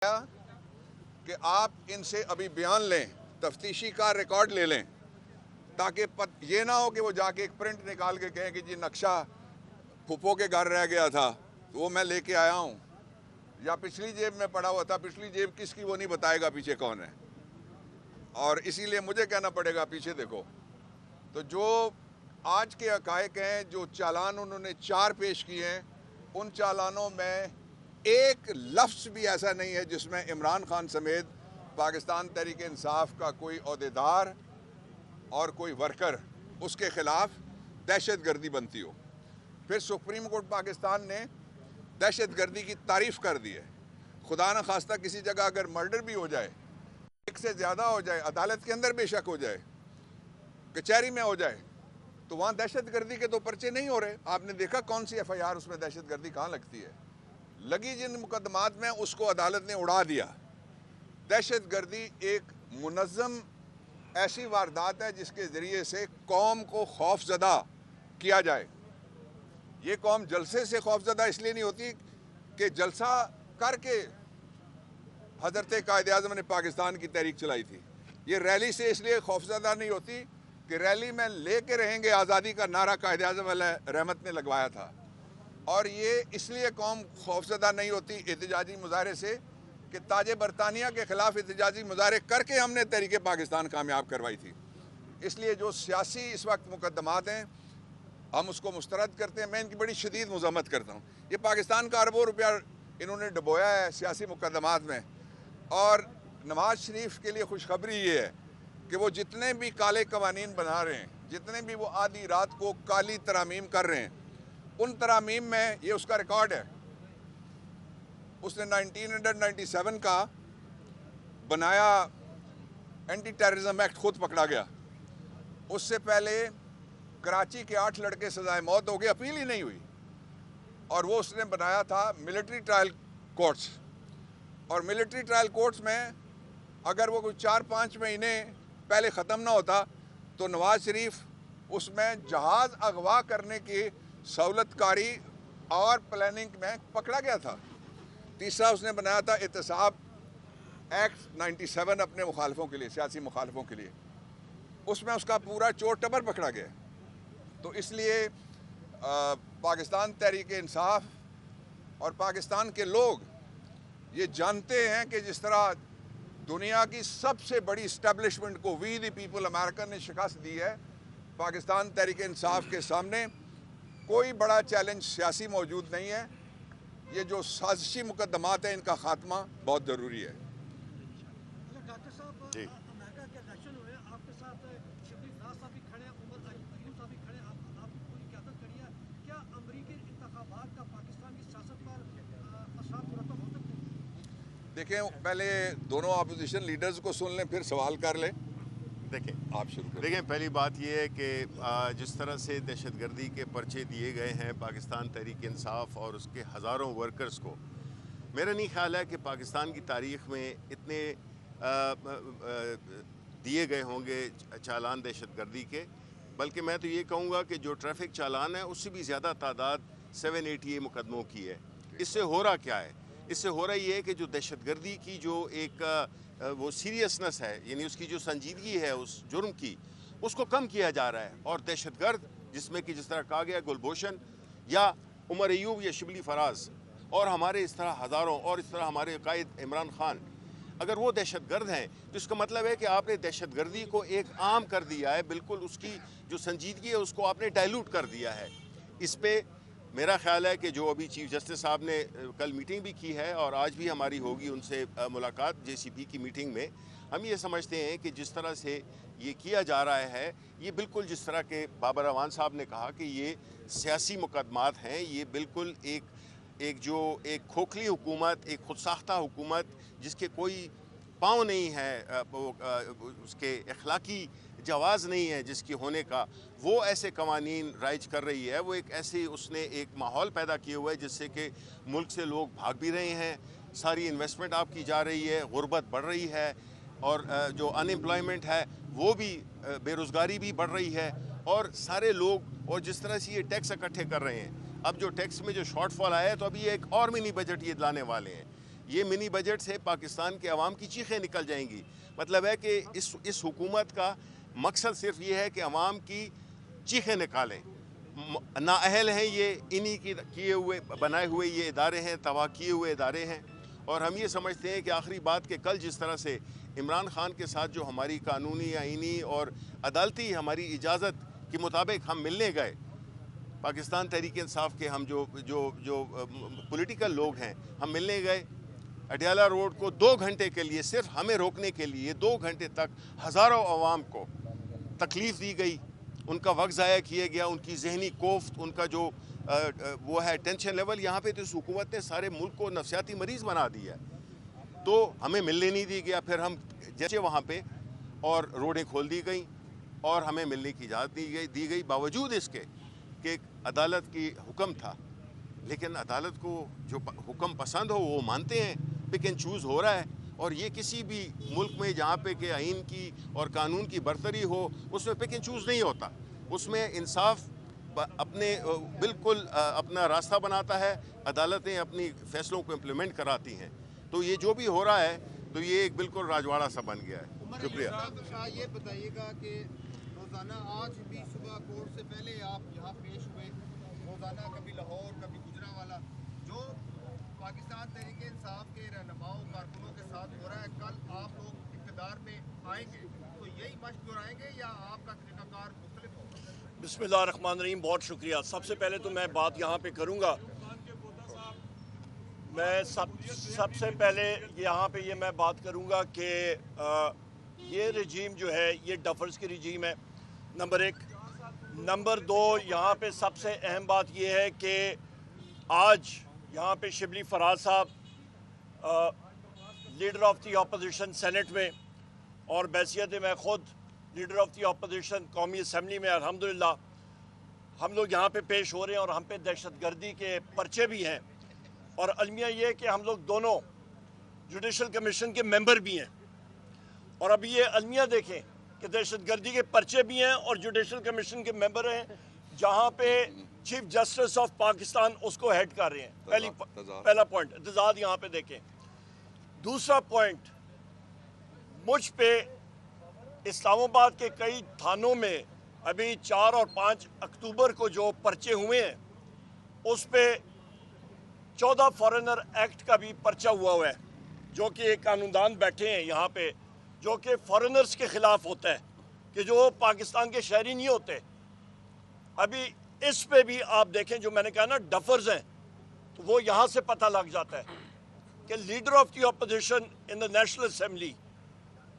کہ آپ ان سے ابھی بیان لیں، تفتیشی کا ریکارڈ لے لیں، تاکہ یہ نہ ہو کہ وہ جا کے ایک پرنٹ نکال کے کہیں کہ جی نقشہ پھپھو کے گھر رہ گیا تھا تو وہ میں لے کے آیا ہوں، یا پچھلی جیب میں پڑا ہوا تھا، پچھلی جیب کس کی وہ نہیں بتائے گا پیچھے کون ہے، اور اسی لیے مجھے کہنا پڑے گا پیچھے دیکھو۔ تو جو آج کے حقائق ہیں، جو چالان انہوں نے 4 پیش کیے ہیں، ان چالانوں میں ایک لفظ بھی ایسا نہیں ہے جس میں عمران خان سمیت پاکستان تحریک انصاف کا کوئی عہدیدار اور کوئی ورکر اس کے خلاف دہشت گردی بنتی ہو۔ پھر سپریم کورٹ پاکستان نے دہشت گردی کی تعریف کر دی ہے۔ خدا نہ خواستہ کسی جگہ اگر مرڈر بھی ہو جائے، ایک سے زیادہ ہو جائے، عدالت کے اندر بے شک ہو جائے، کچہری میں ہو جائے، تو وہاں دہشت گردی کے تو پرچے نہیں ہو رہے۔ آپ نے دیکھا کون سی ایف آئی آر اس میں دہشت گردی کہاں لگتی ہے؟ لگی جن مقدمات میں اس کو عدالت نے اڑا دیا۔ دہشت گردی ایک منظم ایسی واردات ہے جس کے ذریعے سے قوم کو خوف زدہ کیا جائے۔ یہ قوم جلسے سے خوف زدہ اس لیے نہیں ہوتی کہ جلسہ کر کے حضرت قائد اعظم نے پاکستان کی تحریک چلائی تھی۔ یہ ریلی سے اس لیے خوف زدہ نہیں ہوتی کہ ریلی میں لے کے رہیں گے آزادی کا نعرہ قائد اعظم علیہ رحمت نے لگوایا تھا، اور یہ اس لیے قوم خوفزدہ نہیں ہوتی احتجاجی مظاہرے سے کہ تاج برطانیہ کے خلاف احتجاجی مظاہرے کر کے ہم نے تحریک پاکستان کامیاب کروائی تھی۔ اس لیے جو سیاسی اس وقت مقدمات ہیں ہم اس کو مسترد کرتے ہیں۔ میں ان کی بڑی شدید مذمت کرتا ہوں۔ یہ پاکستان کا اربوں روپیہ انہوں نے ڈبویا ہے سیاسی مقدمات میں، اور نواز شریف کے لیے خوشخبری یہ ہے کہ وہ جتنے بھی کالے قوانین بنا رہے ہیں، جتنے بھی وہ آدھی رات کو کالی ترامیم کر رہے ہیں، ان ترامیم میں یہ اس کا ریکارڈ ہے۔ اس نے 1997 کا بنایا اینٹی ٹیررزم ایکٹ، خود پکڑا گیا۔ اس سے پہلے کراچی کے 8 لڑکے سزائے موت ہو گئے، اپیل ہی نہیں ہوئی، اور وہ اس نے بنایا تھا ملٹری ٹرائل کورٹس، اور ملٹری ٹرائل کورٹس میں اگر وہ کوئی 4-5 مہینے پہلے ختم نہ ہوتا تو نواز شریف اس میں جہاز اغوا کرنے کی سہولت کاری اور پلاننگ میں پکڑا گیا تھا۔ تیسرا اس نے بنایا تھا احتساب ایکٹ 97 اپنے مخالفوں کے لیے، سیاسی مخالفوں کے لیے، اس میں اس کا پورا چور ٹبر پکڑا گیا۔ تو اس لیے پاکستان تحریک انصاف اور پاکستان کے لوگ یہ جانتے ہیں کہ جس طرح دنیا کی سب سے بڑی اسٹیبلشمنٹ کو وی دی پیپل امریکہ نے شکست دی ہے، پاکستان تحریک انصاف کے سامنے کوئی بڑا چیلنج سیاسی موجود نہیں ہے۔ یہ جو سازشی مقدمات ہیں ان کا خاتمہ بہت ضروری ہے۔ ڈاکٹر صاحب، جی امریکہ کے الیکشن ہوئے، آپ کے ساتھ شبلی فراز صاحب بھی کھڑے ہیں، عمر ایوب صاحب بھی کھڑے ہیں، آپ کی پوری قیادت کھڑی ہے۔ کیا امریکی انتخابات کا پاکستان کی سیاست پر اثرات مرتب ہو سکتے ہیں؟ دیکھیں، پہلے دونوں اپوزیشن لیڈرز کو سن لیں پھر سوال کر لیں۔ دیکھیں آپ شروع کریں۔ دیکھیں پہلی بات یہ ہے کہ جس طرح سے دہشت گردی کے پرچے دیے گئے ہیں پاکستان تحریک انصاف اور اس کے ہزاروں ورکرز کو، میرا نہیں خیال ہے کہ پاکستان کی تاریخ میں اتنے دیے گئے ہوں گے چالان دہشت گردی کے، بلکہ میں تو یہ کہوں گا کہ جو ٹریفک چالان ہے اس سے بھی زیادہ تعداد 780 مقدموں کی ہے۔ اس سے ہو رہا کیا ہے؟ اس سے ہو رہا یہ ہے کہ جو دہشت گردی کی جو ایک وہ سیریسنس ہے، یعنی اس کی جو سنجیدگی ہے اس جرم کی، اس کو کم کیا جا رہا ہے، اور دہشت گرد جس میں کہ جس طرح کہا گیا گلبھوشن یا عمر ایوب یا شبلی فراز اور ہمارے اس طرح ہزاروں، اور اس طرح ہمارے قائد عمران خان، اگر وہ دہشت گرد ہیں تو اس کا مطلب ہے کہ آپ نے دہشت گردی کو ایک عام کر دیا ہے، بالکل اس کی جو سنجیدگی ہے اس کو آپ نے ڈائلوٹ کر دیا ہے۔ اس پہ میرا خیال ہے کہ جو ابھی چیف جسٹس صاحب نے کل میٹنگ بھی کی ہے اور آج بھی ہماری ہوگی ان سے ملاقات جے سی پی کی میٹنگ میں، ہم یہ سمجھتے ہیں کہ جس طرح سے یہ کیا جا رہا ہے، یہ بالکل جس طرح کہ بابر اعوان صاحب نے کہا کہ یہ سیاسی مقدمات ہیں، یہ بالکل ایک کھوکھلی حکومت، ایک خود ساختہ حکومت جس کے کوئی پاؤں نہیں ہے، اس کے اخلاقی جواز نہیں ہے جس کی ہونے کا، وہ ایسے قوانین رائج کر رہی ہے۔ وہ ایک ایسی اس نے ایک ماحول پیدا کیا ہوا ہے جس سے کہ ملک سے لوگ بھاگ بھی رہے ہیں، ساری انویسٹمنٹ آپ کی جا رہی ہے، غربت بڑھ رہی ہے، اور جو ان امپلائمنٹ ہے وہ بھی، بے روزگاری بھی بڑھ رہی ہے، اور سارے لوگ، اور جس طرح سے یہ ٹیکس اکٹھے کر رہے ہیں، اب جو ٹیکس میں جو شارٹ فال آیا ہے تو ابھی ایک اور منی بجٹ یہ لانے والے ہیں۔ یہ منی بجٹ سے پاکستان کے عوام کی چیخیں نکل جائیں گی. مطلب ہے کہ اس حکومت کا مقصد صرف یہ ہے کہ عوام کی چیخیں نکالیں. نااہل ہیں یہ، انہی کی کیے ہوئے بنائے ہوئے یہ ادارے ہیں، تباہ کیے ہوئے ادارے ہیں. اور ہم یہ سمجھتے ہیں کہ آخری بات کہ کل جس طرح سے عمران خان کے ساتھ جو ہماری قانونی، آئینی اور عدالتی ہماری اجازت کے مطابق ہم ملنے گئے، پاکستان تحریک انصاف کے ہم جو پولیٹیکل لوگ ہیں، ہم ملنے گئے اڈیالہ روڈ کو 2 گھنٹے کے لیے، صرف ہمیں روکنے کے لیے 2 گھنٹے تک ہزاروں عوام کو تکلیف دی گئی، ان کا وقت ضائع کیا گیا، ان کی ذہنی کوفت، ان کا جو وہ ہے ٹینشن لیول. یہاں پہ تو اس حکومت نے سارے ملک کو نفسیاتی مریض بنا دیا ہے. تو ہمیں ملنے نہیں دی گیا. پھر ہم جیسے وہاں پہ اور روڈیں کھول دی گئیں اور ہمیں ملنے کی اجازت دی گئی باوجود اس کے کہ عدالت کی حکم تھا. لیکن عدالت کو جو حکم پسند ہو وہ مانتے ہیں، پک اینڈ چوز ہو رہا ہے. اور یہ کسی بھی ملک میں جہاں پہ کہ آئین کی اور قانون کی برتری ہو، اس میں پک اینڈ چوز نہیں ہوتا. اس میں انصاف اپنے بالکل اپنا راستہ بناتا ہے، عدالتیں اپنی فیصلوں کو امپلیمنٹ کراتی ہیں. تو یہ جو بھی ہو رہا ہے تو یہ ایک بالکل راجواڑہ سا بن گیا ہے. شکریہ. یہ بتائیے گا کہ روزانہ آج بھی صبح کورٹ سے پہلے آپ یہاں پیش ہوئے، روزانہ کبھی لاہور کبھی گجرانوالہ، جو پاکستان تحریک انصاف کے رہنماؤں کارکنوں کے ساتھ ہو رہا ہے، کل آپ لوگ اقتدار میں آئیں گے تو یہی مشق دہرائیں گے یا آپ کا طریقہ کار مختلف ہوگا؟ بسم اللہ الرحمن الرحیم. بہت شکریہ. سب سے پہلے تو میں بات یہاں پہ کروں گا، میں سب سے پہلے یہاں پہ یہ میں بات کروں گا کہ یہ رجیم جو ہے یہ ڈفرز کی رجیم ہے، نمبر 1. نمبر 2، یہاں پہ سب سے اہم بات یہ ہے کہ آج یہاں پہ Shibli Faraz sahab leader of the opposition senate میں، اور بحیثیت میں خود لیڈر آف دی اپوزیشن قومی اسمبلی میں الحمدللہ ہم لوگ یہاں پہ پیش ہو رہے ہیں. اور ہم پہ دہشت گردی کے پرچے بھی ہیں، اور المیہ یہ کہ ہم لوگ دونوں جوڈیشل کمیشن کے ممبر بھی ہیں. اور ابھی یہ المیہ دیکھیں کہ دہشت گردی کے پرچے بھی ہیں اور جوڈیشل کمیشن کے ممبر ہیں، جہاں پہ چیف جسٹس آف پاکستان اس کو ہیڈ کر رہے ہیں. پہلا پوائنٹ اعتزاز یہاں پہ دیکھیں. دوسرا پوائنٹ، مجھ پہ اسلام آباد کے کئی تھانوں میں ابھی 4 اور 5 اکتوبر کو جو پرچے ہوئے ہیں، اس پہ 14 فارنر ایکٹ کا بھی پرچہ ہوا ہے، جو کہ ایک قانوندان بیٹھے ہیں یہاں پہ، جو کہ فارنرز کے خلاف ہوتا ہے، کہ جو پاکستان کے شہری نہیں ہوتے. ابھی اس پہ بھی آپ دیکھیں، جو میں نے کہا نا ڈفرز ہیں، تو وہ یہاں سے پتہ لگ جاتا ہے کہ leader of the opposition in the national assembly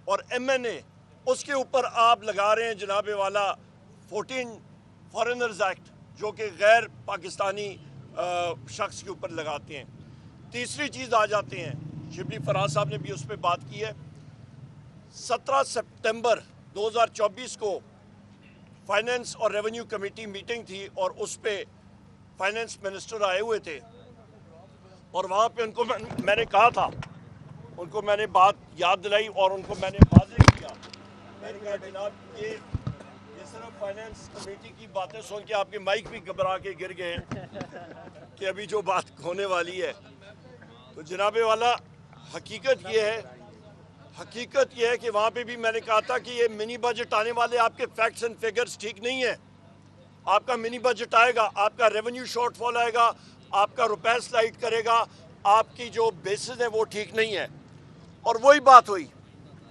اور MNA، اس کے اوپر آپ لگا رہے ہیں جناب والا 14 فارنرز ایکٹ، جو کہ غیر پاکستانی شخص کے اوپر لگاتے ہیں. تیسری چیز آ جاتے ہیں، شبلی فراز صاحب نے بھی اس پہ بات کی ہے. 17 سپتمبر 2024 کو فائنینس اور ریونیو کمیٹی میٹنگ تھی، اور اس پہ فائنینس منسٹر آئے ہوئے تھے، اور وہاں پہ ان کو میں نے کہا تھا، ان کو میں نے بات یاد دلائی اور ان کو میں نے واضح کیا. میں نے کہا جناب یہ صرف فائنینس کمیٹی کی باتیں سن کے آپ کے مائک بھی گھبرا کے گر گئے ہیں کہ ابھی جو بات ہونے والی ہے. تو جناب والا حقیقت یہ ہے کہ وہاں پہ بھی میں نے کہا تھا کہ یہ منی بجٹ آنے والے، آپ کے فیکٹس اینڈ فگرز ٹھیک نہیں ہیں. آپ کا منی بجٹ آئے گا، آپ کا ریونیو شارٹ فال آئے گا، آپ کا روپے سلائڈ کرے گا، آپ کی جو بیسز ہیں وہ ٹھیک نہیں ہے. اور وہی بات ہوئی.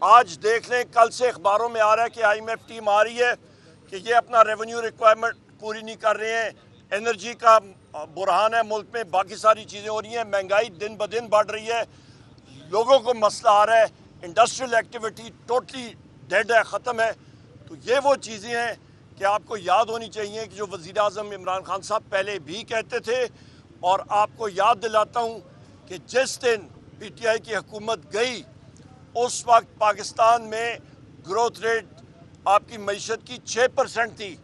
آج دیکھ لیں، کل سے اخباروں میں آ رہا ہے کہ IMF ٹیم آ رہی ہے کہ یہ اپنا ریونیو ریکوائرمنٹ پوری نہیں کر رہے ہیں، انرجی کا بحران ہے ملک میں، باقی ساری چیزیں ہو رہی ہیں، مہنگائی دن بدن بڑھ رہی ہے، لوگوں کو مسئلہ آ رہا ہے، انڈسٹریل ایکٹیویٹی ٹوٹلی ڈیڈ ہے، ختم ہے. تو یہ وہ چیزیں ہیں کہ آپ کو یاد ہونی چاہیے کہ جو وزیر اعظم عمران خان صاحب پہلے بھی کہتے تھے. اور آپ کو یاد دلاتا ہوں کہ جس دن PTI کی حکومت گئی، اس وقت پاکستان میں گروتھ ریٹ آپ کی معیشت کی 6% تھی.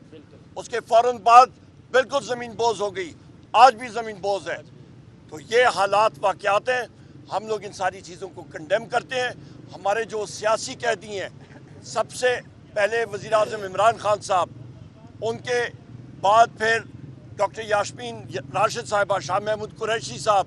اس کے فوراً بعد بالکل زمین بوز ہو گئی، آج بھی زمین بوز ہے. تو یہ حالات واقعات ہیں. ہم لوگ ان ساری چیزوں کو کنڈیم کرتے ہیں. ہمارے جو سیاسی قیدی ہیں، سب سے پہلے وزیر اعظم عمران خان صاحب، ان کے بعد پھر ڈاکٹر یاسمین راشد صاحبہ، شاہ محمود قریشی صاحب،